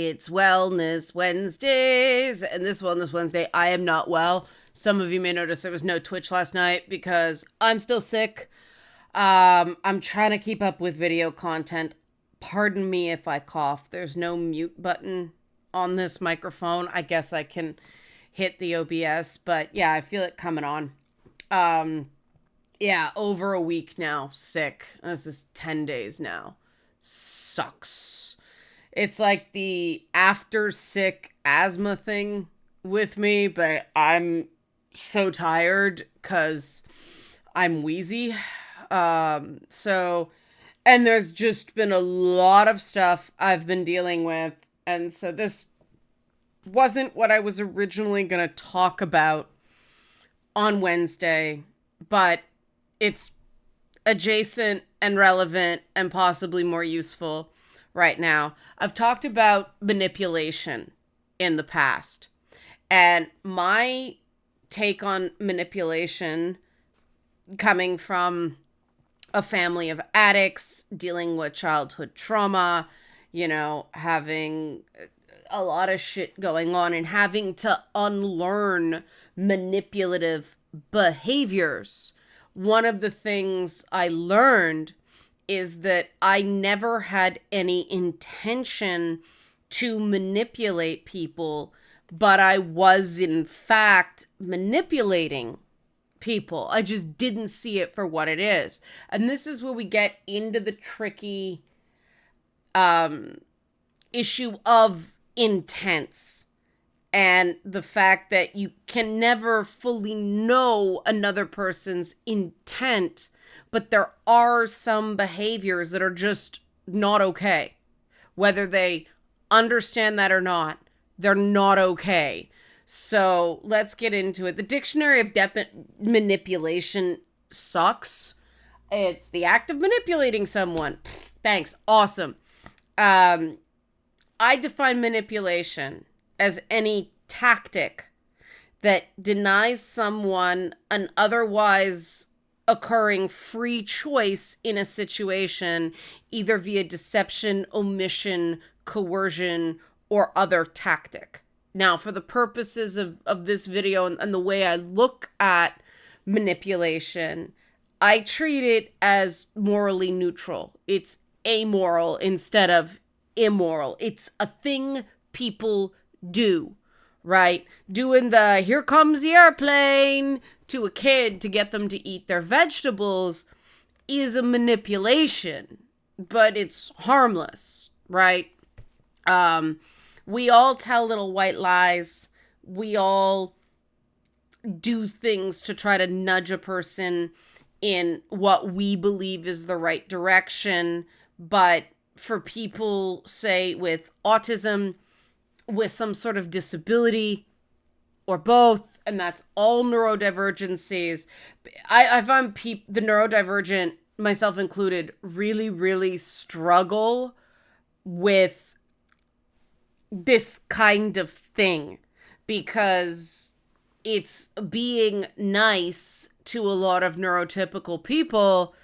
It's Wellness Wednesdays, and this Wellness Wednesday, I am not well. Some of you may notice there was no Twitch last night because I'm still sick. I'm trying to keep up with video content. Pardon me if I cough. There's no mute button on this microphone. I guess I can hit the OBS, but yeah, I feel it coming on. Yeah, over a week now, sick. This is 10 days now. Sucks. It's like the after sick asthma thing with me, but I'm so tired because I'm wheezy. And there's just been a lot of stuff I've been dealing with. And so this wasn't what I was originally going to talk about on Wednesday, but it's adjacent and relevant and possibly more useful right now. I've talked about manipulation in the past, and my take on manipulation, coming from a family of addicts, dealing with childhood trauma, having a lot of shit going on and having to unlearn manipulative behaviors. One of the things I learned is that I never had any intention to manipulate people, but I was in fact manipulating people. I just didn't see it for what it is. And this is where we get into the tricky issue of intents and the fact that you can never fully know another person's intent, but there are some behaviors that are just not okay. Whether they understand that or not, they're not okay. So let's get into it. The dictionary of manipulation sucks. It's the act of manipulating someone. Thanks. Awesome. I define manipulation as any tactic that denies someone an otherwise occurring free choice in a situation, either via deception, omission, coercion, or other tactic. Now, for the purposes of this video and the way I look at manipulation, I treat it as morally neutral. It's amoral instead of immoral. It's a thing people do, right? Doing the "here comes the airplane" to a kid to get them to eat their vegetables is a manipulation, but it's harmless, right? We all tell little white lies. We all do things to try to nudge a person in what we believe is the right direction. But for people, say, with autism, with some sort of disability, or both, and that's all neurodivergencies, I find the neurodivergent, myself included, really, really struggle with this kind of thing because it's being nice to a lot of neurotypical people.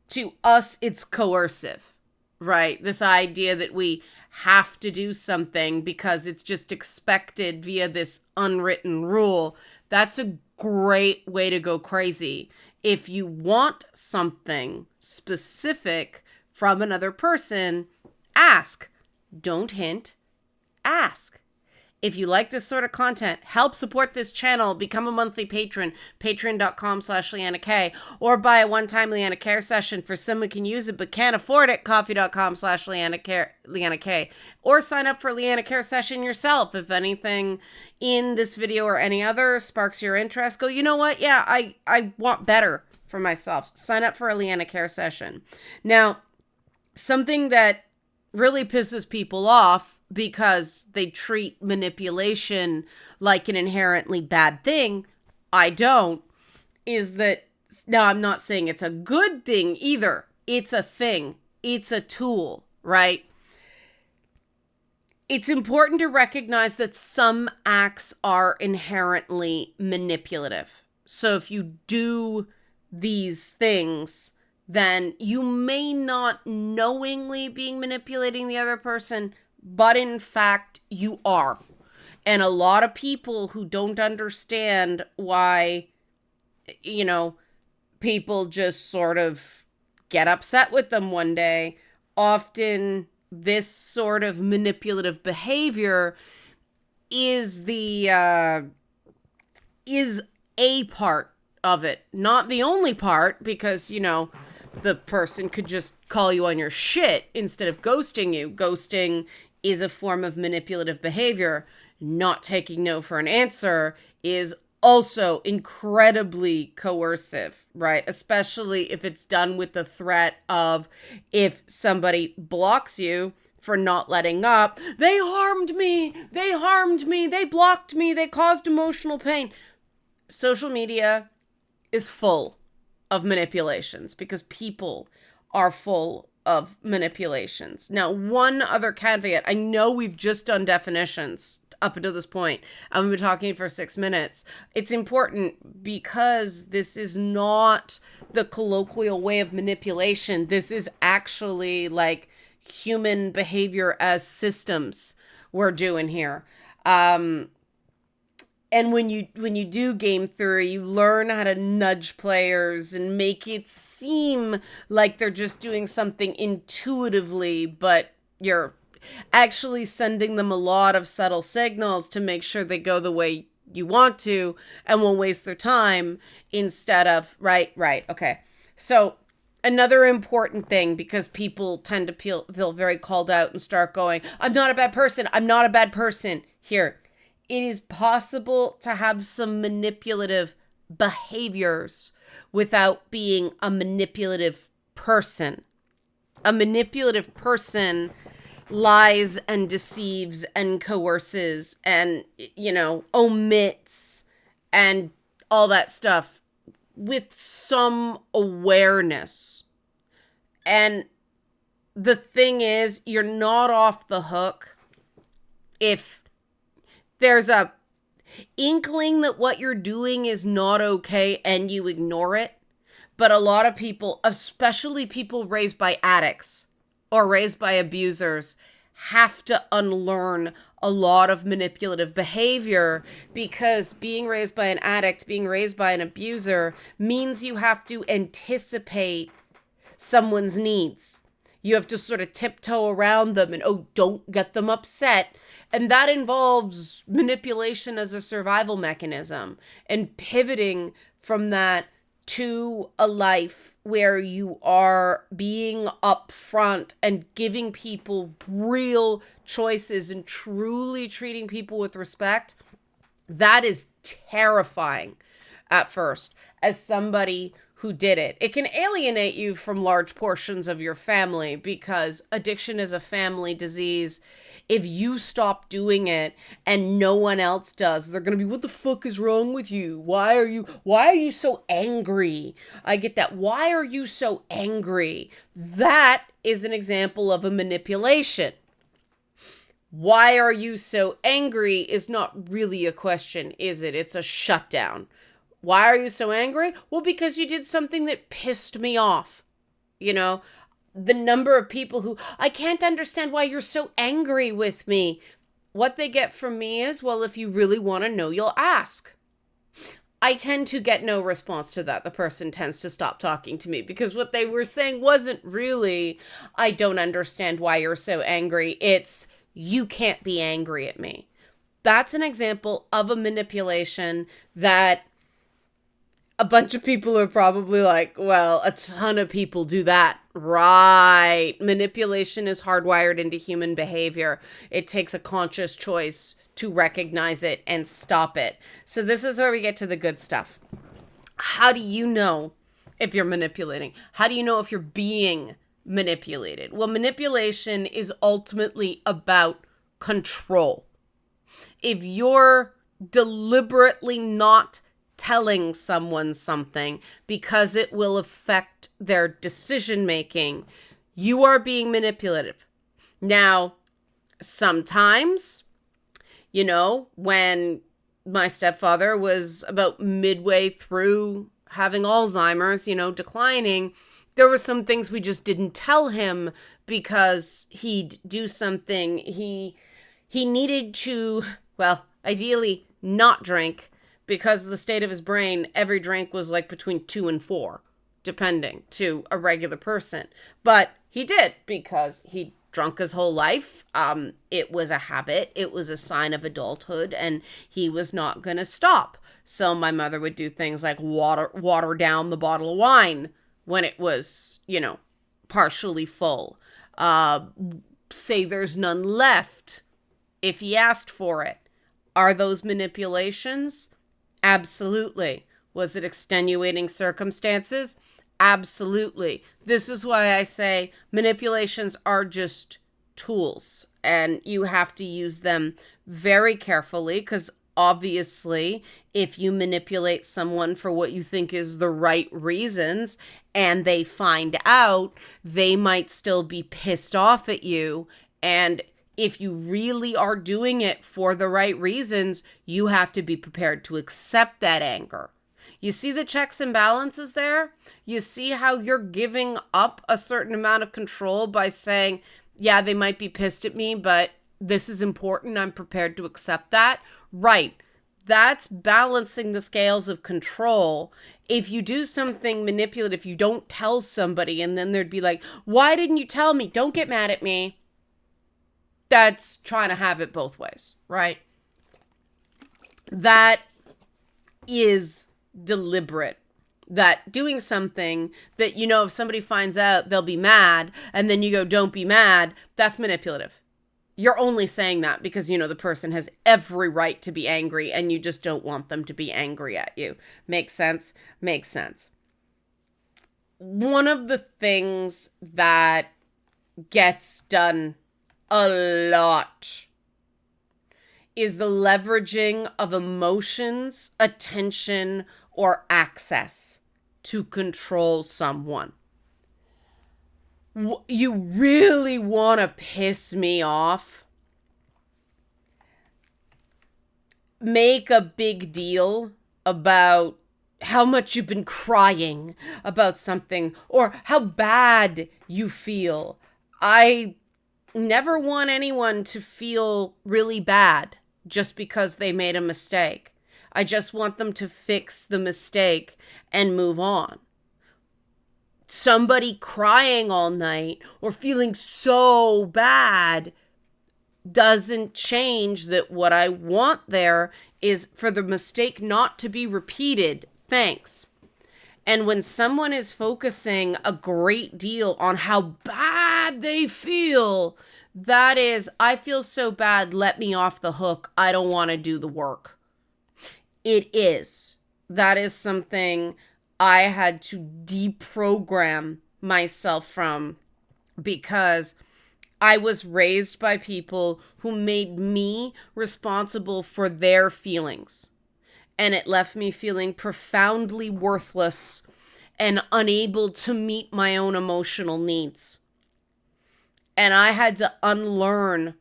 To us, it's coercive, right? This idea that we have to do something because it's just expected via this unwritten rule. That's a great way to go crazy. If you want something specific from another person, ask. Don't hint. Ask. If you like this sort of content, help support this channel, become a monthly patron, patreon.com/LeannaK, or buy a one-time Leanna Care session for someone who can use it but can't afford it, coffee.com/LeannaK, or sign up for a Leanna Care session yourself. If anything in this video or any other sparks your interest, go, you know what? Yeah, I want better for myself. Sign up for a Leanna Care session. Now, something that really pisses people off, because they treat manipulation like an inherently bad thing, I don't, is that, now I'm not saying it's a good thing either. It's a thing. It's a tool, right? It's important to recognize that some acts are inherently manipulative. So if you do these things, then you may not knowingly be manipulating the other person, but in fact, you are. And a lot of people who don't understand why, people just sort of get upset with them one day, often this sort of manipulative behavior is is a part of it, not the only part, because the person could just call you on your shit instead of ghosting you. Ghosting is a form of manipulative behavior. Not taking no for an answer is also incredibly coercive, right? Especially if it's done with the threat of, if somebody blocks you for not letting up, they harmed me, they blocked me, they caused emotional pain. Social media is full of manipulations because people are full of manipulations. Now, one other caveat. I know we've just done definitions up until this point, and we've been talking for 6 minutes. It's important because this is not the colloquial way of manipulation. This is actually like human behavior as systems we're doing here. And when you do game theory, you learn how to nudge players and make it seem like they're just doing something intuitively, but you're actually sending them a lot of subtle signals to make sure they go the way you want to and won't waste their time, instead of, right, okay. So another important thing, because people tend to feel very called out and start going, I'm not a bad person. Here, it is possible to have some manipulative behaviors without being a manipulative person. A manipulative person lies and deceives and coerces and, omits and all that stuff with some awareness. And the thing is, you're not off the hook if there's a inkling that what you're doing is not okay and you ignore it. But a lot of people, especially people raised by addicts or raised by abusers, have to unlearn a lot of manipulative behavior, because being raised by an addict, being raised by an abuser, means you have to anticipate someone's needs. You have to sort of tiptoe around them and, don't get them upset. And that involves manipulation as a survival mechanism, and pivoting from that to a life where you are being upfront and giving people real choices and truly treating people with respect. That is terrifying at first, as somebody who did it. It can alienate you from large portions of your family, because addiction is a family disease. If you stop doing it and no one else does, they're going to be, what the fuck is wrong with you? Why are you so angry? I get that. Why are you so angry? That is an example of a manipulation. Why are you so angry is not really a question, is it? It's a shutdown. Why are you so angry? Well, because you did something that pissed me off. The number of people who, I can't understand why you're so angry with me. What they get from me is, well, if you really want to know, you'll ask. I tend to get no response to that. The person tends to stop talking to me, because what they were saying wasn't really, I don't understand why you're so angry. It's, you can't be angry at me. That's an example of a manipulation that a bunch of people are probably like, well, a ton of people do that. Right. Manipulation is hardwired into human behavior. It takes a conscious choice to recognize it and stop it. So this is where we get to the good stuff. How do you know if you're manipulating? How do you know if you're being manipulated? Well, manipulation is ultimately about control. If you're deliberately not telling someone something because it will affect their decision making, you are being manipulative. Now, sometimes, when my stepfather was about midway through having Alzheimer's, declining, there were some things we just didn't tell him because he'd do something. He needed to, well, ideally not drink, because of the state of his brain. Every drink was like between 2 and 4, depending, to a regular person. But he did, because he drunk his whole life. It was a habit. It was a sign of adulthood, and he was not going to stop. So my mother would do things like water down the bottle of wine when it was, partially full. Say there's none left if he asked for it. Are those manipulations? Absolutely. Was it extenuating circumstances? Absolutely. This is why I say manipulations are just tools, and you have to use them very carefully, because obviously, if you manipulate someone for what you think is the right reasons and they find out, they might still be pissed off at you. And if you really are doing it for the right reasons, you have to be prepared to accept that anger. You see the checks and balances there? You see how you're giving up a certain amount of control by saying, yeah, they might be pissed at me, but this is important. I'm prepared to accept that. Right. That's balancing the scales of control. If you do something manipulative, you don't tell somebody, and then there'd be like, why didn't you tell me? Don't get mad at me. That's trying to have it both ways, right? That is deliberate. That doing something that, if somebody finds out, they'll be mad, and then you go, don't be mad, that's manipulative. You're only saying that because, the person has every right to be angry, and you just don't want them to be angry at you. Makes sense? Makes sense. One of the things that gets done a lot is the leveraging of emotions, attention, or access to control someone. You really want to piss me off? Make a big deal about how much you've been crying about something, or how bad you feel. I never want anyone to feel really bad just because they made a mistake. I just want them to fix the mistake and move on. Somebody crying all night or feeling so bad doesn't change that. What I want there is for the mistake not to be repeated. Thanks. And when someone is focusing a great deal on how bad they feel, that is, I feel so bad, let me off the hook. I don't want to do the work. It is. That is something I had to deprogram myself from, because I was raised by people who made me responsible for their feelings. And it left me feeling profoundly worthless and unable to meet my own emotional needs. And I had to unlearn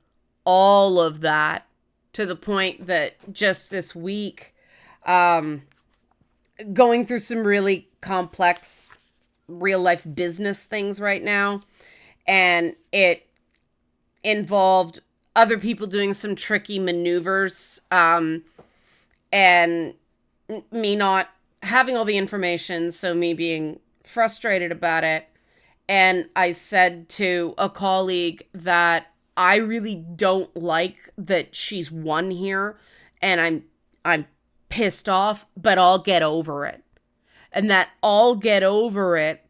all of that, to the point that just this week, going through some really complex real life business things right now. And it involved other people doing some tricky maneuvers, and me not having all the information. So me being frustrated about it. And I said to a colleague that I really don't like that she's won here, and I'm pissed off, but I'll get over it. And that I'll get over it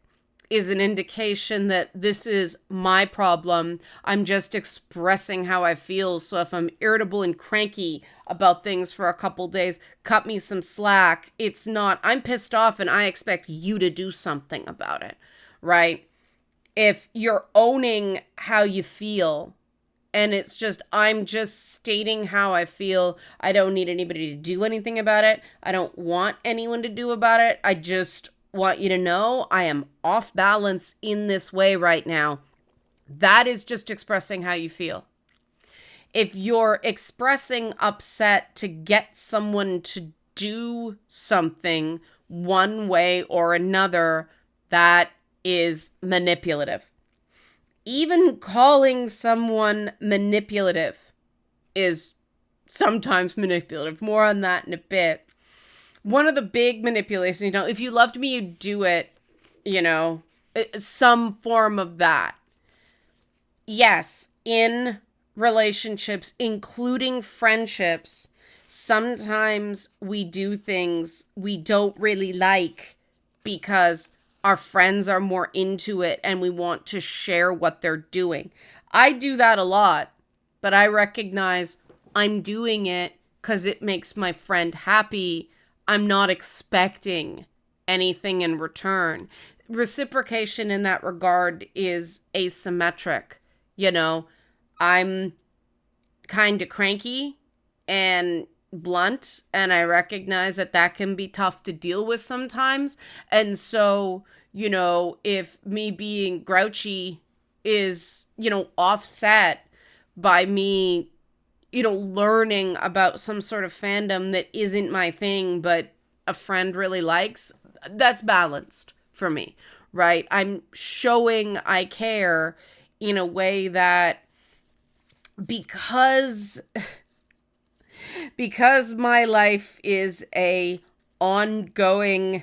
is an indication that this is my problem. I'm just expressing how I feel. So if I'm irritable and cranky about things for a couple days, cut me some slack. It's not, I'm pissed off and I expect you to do something about it, right? If you're owning how you feel, and it's just, I'm just stating how I feel, I don't need anybody to do anything about it. I don't want anyone to do about it. I just want you to know I am off balance in this way right now. That is just expressing how you feel. If you're expressing upset to get someone to do something one way or another, that is manipulative. Even calling someone manipulative is sometimes manipulative. More on that in a bit. One of the big manipulations, if you loved me, you'd do it, some form of that. Yes, in relationships, including friendships, sometimes we do things we don't really like because our friends are more into it and we want to share what they're doing. I do that a lot, but I recognize I'm doing it because it makes my friend happy. I'm not expecting anything in return. Reciprocation in that regard is asymmetric. I'm kind of cranky and blunt, and I recognize that can be tough to deal with sometimes. And so, if me being grouchy is, offset by me, learning about some sort of fandom that isn't my thing, but a friend really likes, that's balanced for me, right? I'm showing I care in a way that because my life is a ongoing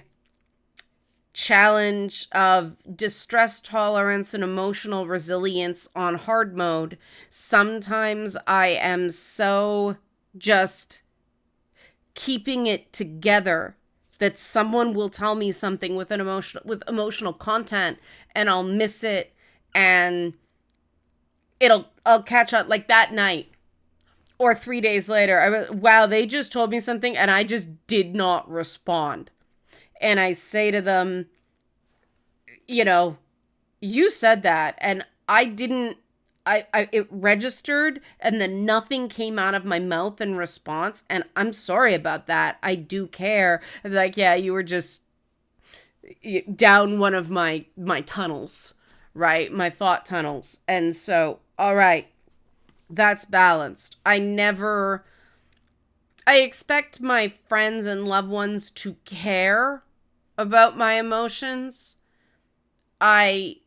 challenge of distress tolerance and emotional resilience on hard mode, sometimes I am so just keeping it together that someone will tell me something with emotional content and I'll miss it, and I'll catch up like that night or 3 days later. Wow, they just told me something and I just did not respond. And I say to them, you said that and I didn't, it registered and then nothing came out of my mouth in response. And I'm sorry about that. I do care. I'm like, yeah, you were just down one of my tunnels, right? My thought tunnels. And so, all right, that's balanced. I expect my friends and loved ones to care about my emotions. I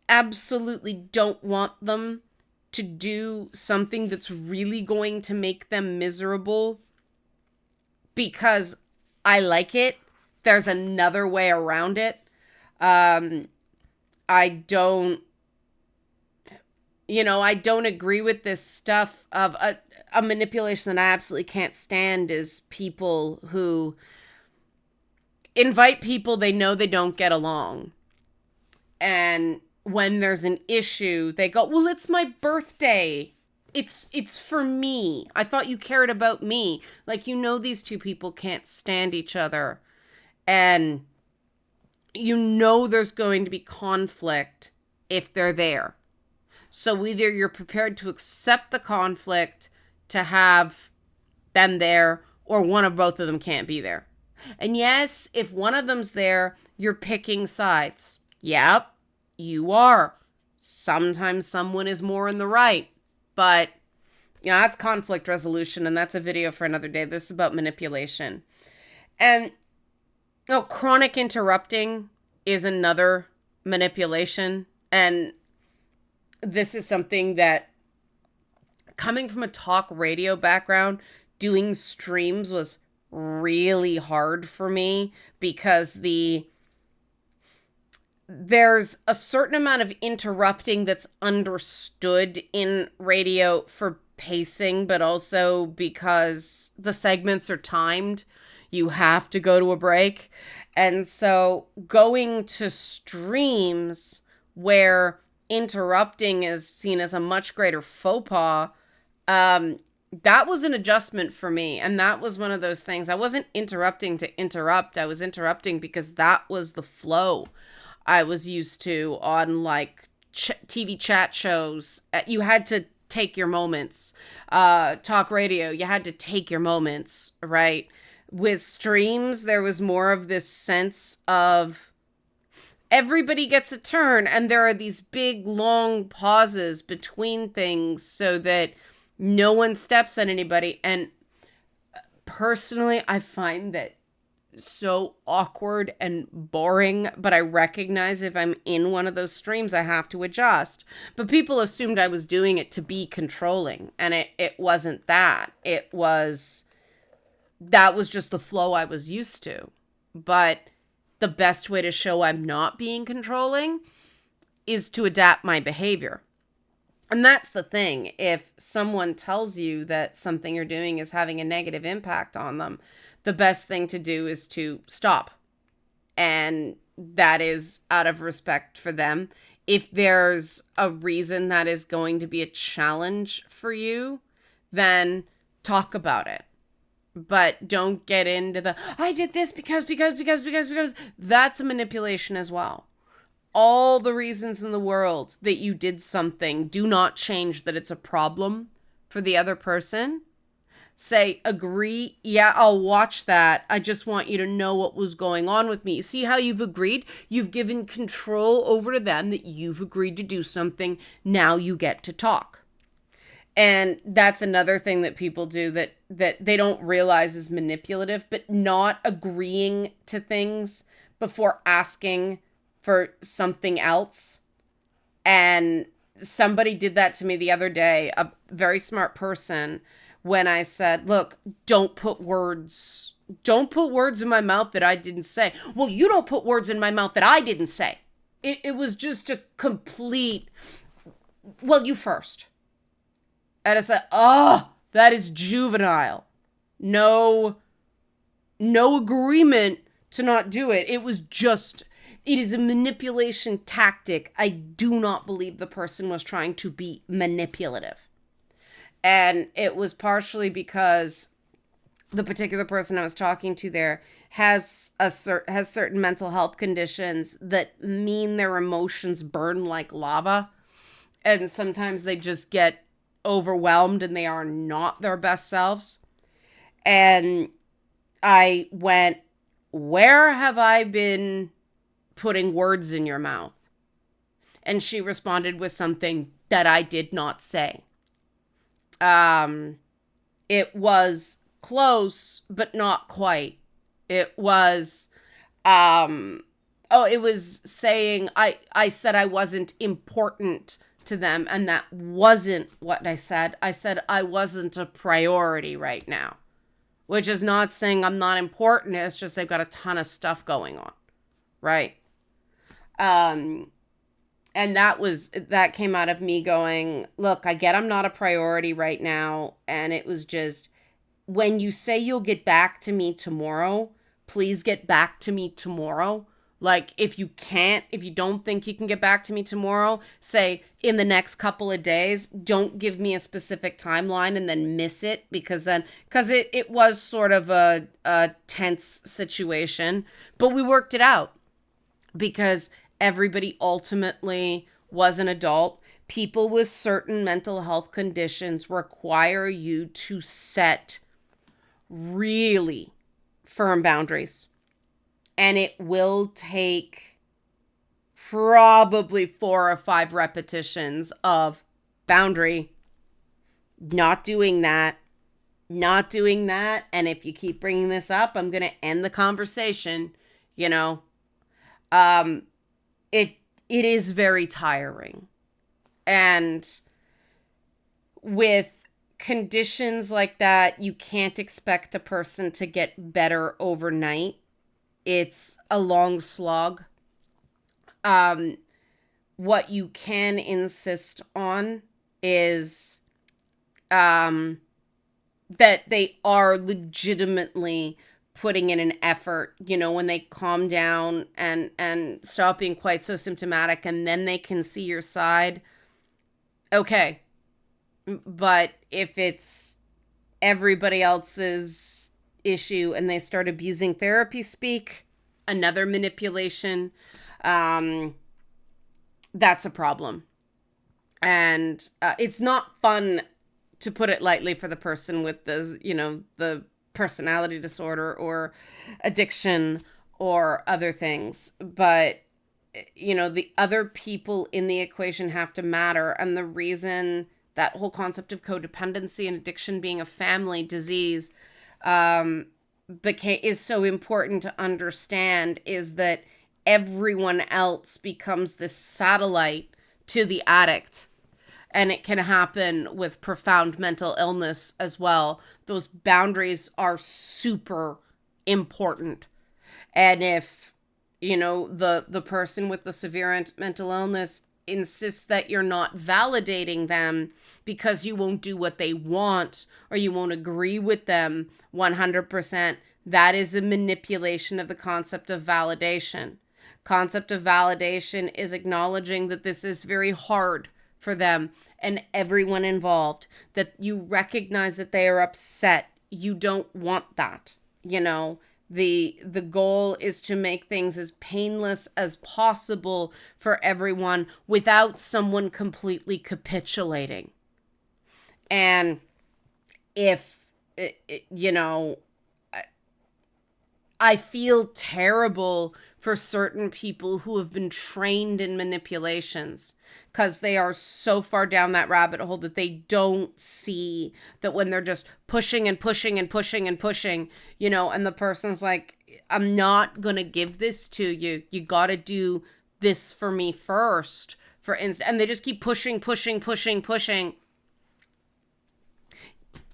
absolutely don't want them to do something that's really going to make them miserable because I like it. There's another way around it. I don't agree with this stuff of a manipulation that I absolutely can't stand is people who invite people they know they don't get along. And when there's an issue, they go, well, it's my birthday. It's for me. I thought you cared about me. Like, these two people can't stand each other. And there's going to be conflict if they're there. So either you're prepared to accept the conflict to have them there, or one of both of them can't be there. And yes, if one of them's there, you're picking sides. Yep, you are. Sometimes someone is more in the right. But, that's conflict resolution, and that's a video for another day. This is about manipulation. And, chronic interrupting is another manipulation. And this is something that, coming from a talk radio background, doing streams was really hard for me because there's a certain amount of interrupting that's understood in radio for pacing, but also because the segments are timed. You have to go to a break. And so going to streams where interrupting is seen as a much greater faux pas, that was an adjustment for me. And that was one of those things. I wasn't interrupting to interrupt. I was interrupting because that was the flow I was used to on like TV chat shows. You had to take your moments. Talk radio, you had to take your moments, right? With streams, there was more of this sense of everybody gets a turn, and there are these big, long pauses between things so that no one steps on anybody. And personally, I find that so awkward and boring, but I recognize if I'm in one of those streams, I have to adjust. But people assumed I was doing it to be controlling, and it wasn't that. That was just the flow I was used to. But the best way to show I'm not being controlling is to adapt my behavior. And that's the thing. If someone tells you that something you're doing is having a negative impact on them, the best thing to do is to stop. And that is out of respect for them. If there's a reason that is going to be a challenge for you, then talk about it. But don't get into the, I did this because. That's a manipulation as well. All the reasons in the world that you did something do not change that it's a problem for the other person. Say, agree, yeah, I'll watch that. I just want you to know what was going on with me. You see how you've agreed? You've given control over to them that you've agreed to do something. Now you get to talk. And that's another thing that people do that they don't realize is manipulative, but not agreeing to things before asking for something else. And somebody did that to me the other day, a very smart person, when I said, look, don't put words in my mouth that I didn't say. Well, you don't put words in my mouth that I didn't say. It was just a complete, well, you first. And I said, oh, that is juvenile. No agreement to not do it. It is a manipulation tactic. I do not believe the person was trying to be manipulative. And it was partially because the particular person I was talking to there has certain mental health conditions that mean their emotions burn like lava. And sometimes they just get overwhelmed and they are not their best selves. And I went, where have I been putting words in your mouth? And she responded with something that I did not say. It was close, but not quite. It was, it was saying, I said I wasn't important to them, and that wasn't what I said. I said I wasn't a priority right now, which is not saying I'm not important. It's just I've got a ton of stuff going on, right? And that came out of me going, look, I get I'm not a priority right now, and it was just, when you say you'll get back to me tomorrow, please get back to me tomorrow. Like, if you don't think you can get back to me tomorrow, say in the next couple of days. Don't give me a specific timeline and then miss it, because it was sort of a tense situation, but we worked it out because everybody ultimately was an adult. People with certain mental health conditions require you to set really firm boundaries. And it will take probably 4 or 5 repetitions of boundary, not doing that. And if you keep bringing this up, I'm going to end the conversation, It is very tiring. And with conditions like that, you can't expect a person to get better overnight. It's a long slog. What you can insist on is that they are legitimately putting in an effort, when they calm down and stop being quite so symptomatic, and then they can see your side. Okay. But if it's everybody else's issue and they start abusing therapy speak, another manipulation, that's a problem. And it's not fun, to put it lightly, for the person with the personality disorder or addiction or other things. But the other people in the equation have to matter. And the reason that whole concept of codependency and addiction being a family disease is so important to understand is that everyone else becomes this satellite to the addict. And it can happen with profound mental illness as well. Those boundaries are super important. And if, the person with the severe mental illness insists that you're not validating them because you won't do what they want or you won't agree with them 100%, that is a manipulation of the concept of validation. Concept of validation is acknowledging that this is very hard for them and everyone involved, that you recognize that they are upset. You don't want that. The goal is to make things as painless as possible for everyone without someone completely capitulating. And if, I feel terrible for certain people who have been trained in manipulations because they are so far down that rabbit hole that they don't see that when they're just pushing and pushing and pushing and pushing, and the person's like, I'm not going to give this to you. You got to do this for me first, for instance. And they just keep pushing, pushing, pushing, pushing.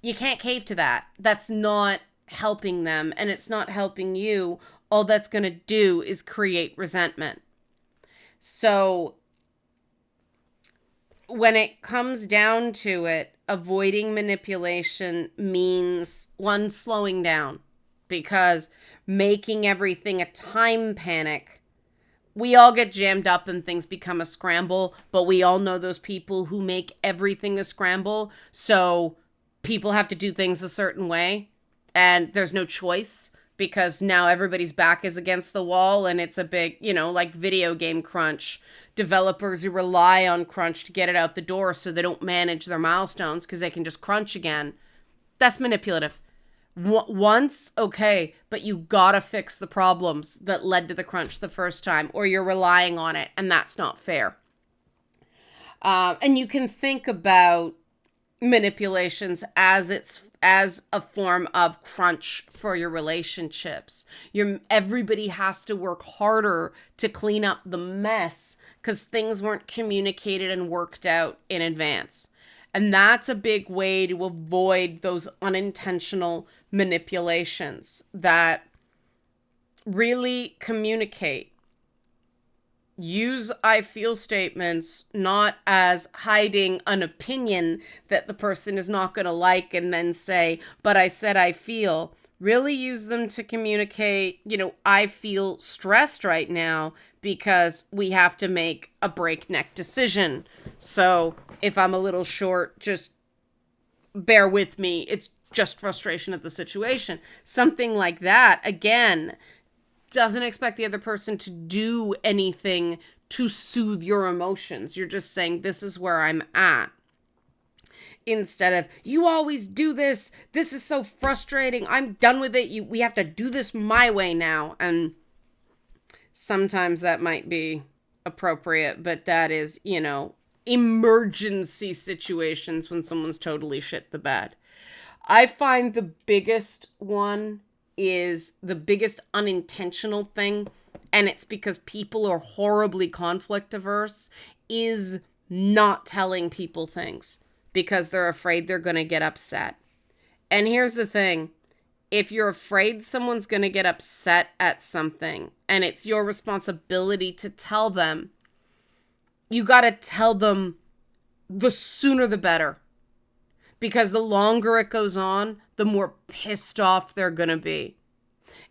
You can't cave to that. That's not helping them, and it's not helping you. All that's going to do is create resentment. So when it comes down to it, avoiding manipulation means, one, slowing down, because making everything a time panic, we all get jammed up and things become a scramble, but we all know those people who make everything a scramble. So people have to do things a certain way and there's no choice because now everybody's back is against the wall and it's a big, like video game crunch. Developers who rely on crunch to get it out the door so they don't manage their milestones because they can just crunch again. That's manipulative. Once, okay, but you gotta fix the problems that led to the crunch the first time, or you're relying on it, and that's not fair. And you can think about manipulations as a form of crunch for your relationships. Everybody has to work harder to clean up the mess because things weren't communicated and worked out in advance. And that's a big way to avoid those unintentional manipulations that really communicate. Use I feel statements not as hiding an opinion that the person is not going to like and then say, but I said I feel. Really use them to communicate, I feel stressed right now because we have to make a breakneck decision. So if I'm a little short, just bear with me. It's just frustration of the situation. Something like that, again, doesn't expect the other person to do anything to soothe your emotions. You're just saying, this is where I'm at. Instead of, you always do this. This is so frustrating. I'm done with it. We have to do this my way now. And sometimes that might be appropriate, but that is, emergency situations when someone's totally shit the bed. I find the biggest one is the biggest unintentional thing, and it's because people are horribly conflict averse, is not telling people things because they're afraid they're going to get upset. And here's the thing. If you're afraid someone's going to get upset at something and it's your responsibility to tell them, you got to tell them the sooner the better. Because the longer it goes on, the more pissed off they're going to be.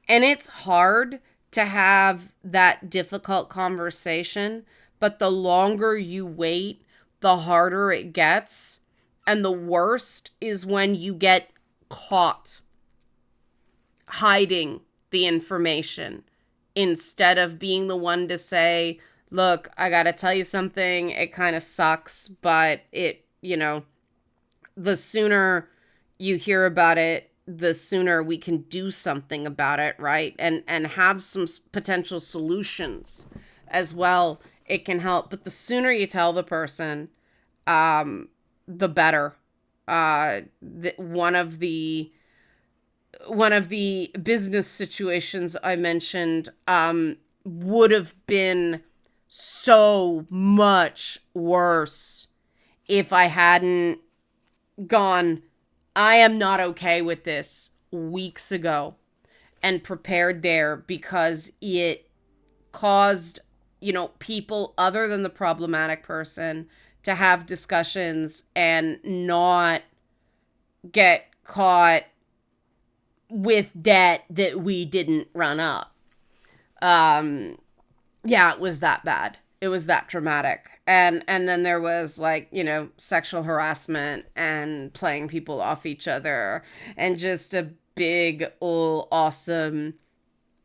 And it's hard to have that difficult conversation, but the longer you wait, the harder it gets. And the worst is when you get caught hiding the information instead of being the one to say, look, I got to tell you something. It kind of sucks, but the sooner you hear about it, the sooner we can do something about it, right? And have some potential solutions as well. It can help. But the sooner you tell the person, the better. One of the one of the business situations I mentioned would have been so much worse if I hadn't gone, I am not okay with this weeks ago, and prepared there, because it caused, people other than the problematic person to have discussions and not get caught with debt that we didn't run up. Yeah, it was that bad. It was that dramatic. And then there was, like, sexual harassment and playing people off each other, and just a big old awesome,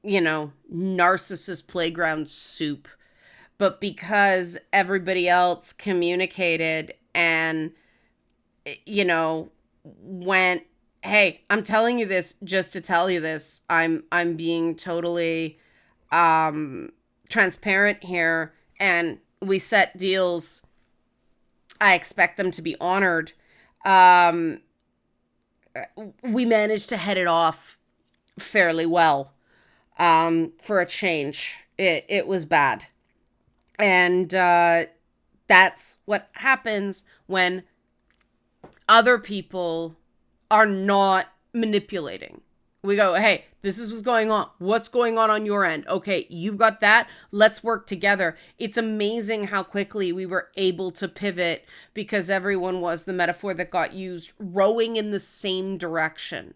narcissist playground soup. But because everybody else communicated and, went, hey, I'm telling you this just to tell you this. I'm being totally transparent here, and we set deals. I expect them to be honored. We managed to head it off fairly well. For a change, it was bad, and that's what happens when other people are not manipulating. We go, hey, this is what's going on. What's going on your end? Okay, you've got that. Let's work together. It's amazing how quickly we were able to pivot, because everyone was, the metaphor that got used, rowing in the same direction.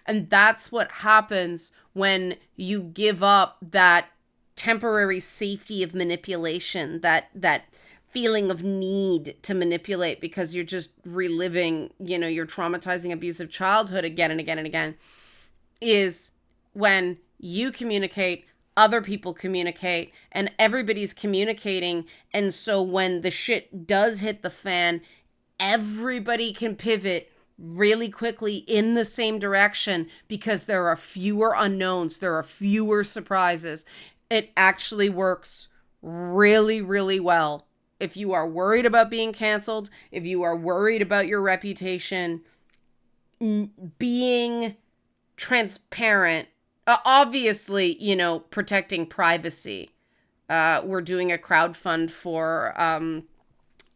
And that's what happens when you give up that temporary safety of manipulation, that feeling of need to manipulate because you're just reliving, your traumatizing abusive childhood again and again and again. Is when you communicate, other people communicate, and everybody's communicating. And so when the shit does hit the fan, everybody can pivot really quickly in the same direction, because there are fewer unknowns, there are fewer surprises. It actually works really, really well. If you are worried about being canceled, if you are worried about your reputation, being transparent, obviously, protecting privacy. We're doing a crowdfund for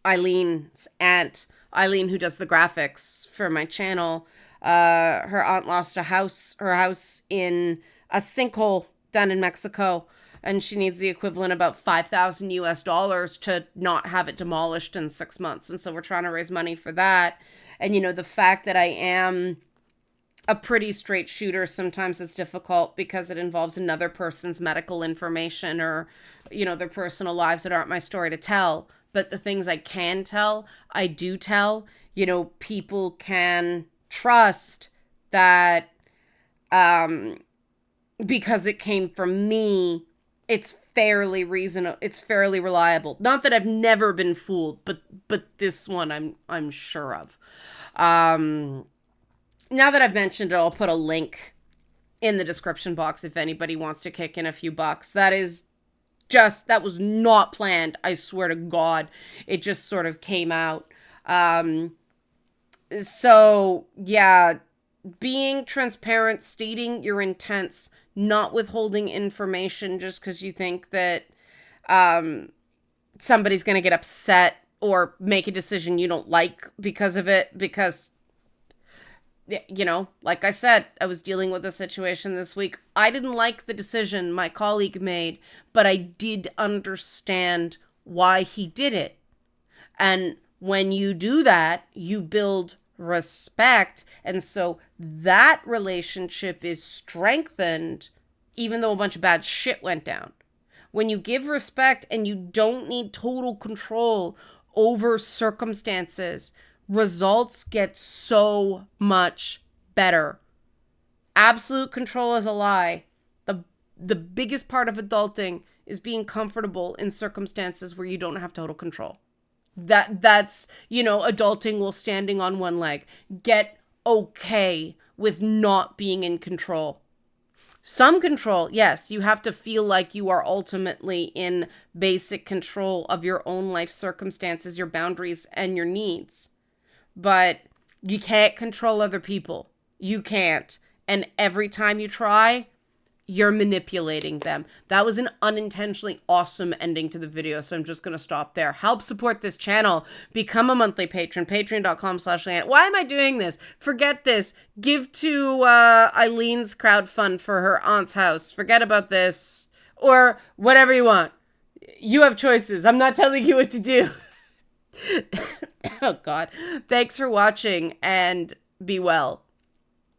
Aileyn's aunt, Aileyn, who does the graphics for my channel. Her aunt lost her house in a sinkhole down in Mexico, and she needs the equivalent about $5,000 to not have it demolished in 6 months. And so we're trying to raise money for that. And, the fact that I am a pretty straight shooter, sometimes it's difficult because it involves another person's medical information, or, their personal lives that aren't my story to tell. But the things I can tell, I do tell. People can trust that because it came from me, it's fairly reasonable, it's fairly reliable. Not that I've never been fooled, but this one I'm sure of. Now that I've mentioned it, I'll put a link in the description box if anybody wants to kick in a few bucks. That was not planned. I swear to God, it just sort of came out. So yeah, being transparent, stating your intents, not withholding information just because you think that somebody's going to get upset or make a decision you don't like because of it. Because, like I said, I was dealing with a situation this week. I didn't like the decision my colleague made, but I did understand why he did it. And when you do that, you build respect. And so that relationship is strengthened, even though a bunch of bad shit went down. When you give respect and you don't need total control over circumstances, results get so much better. Absolute control is a lie. The biggest part of adulting is being comfortable in circumstances where you don't have total control. That's, adulting while standing on one leg. Get okay with not being in control. Some control, yes, you have to feel like you are ultimately in basic control of your own life circumstances, your boundaries, and your needs. But you can't control other people. You can't. And every time you try, you're manipulating them. That was an unintentionally awesome ending to the video, so I'm just going to stop there. Help support this channel. Become a monthly patron. Patreon.com/Leanne. Why am I doing this? Forget this. Give to Eileen's crowdfund for her aunt's house. Forget about this. Or whatever you want. You have choices. I'm not telling you what to do. Oh, God. Thanks for watching, and be well.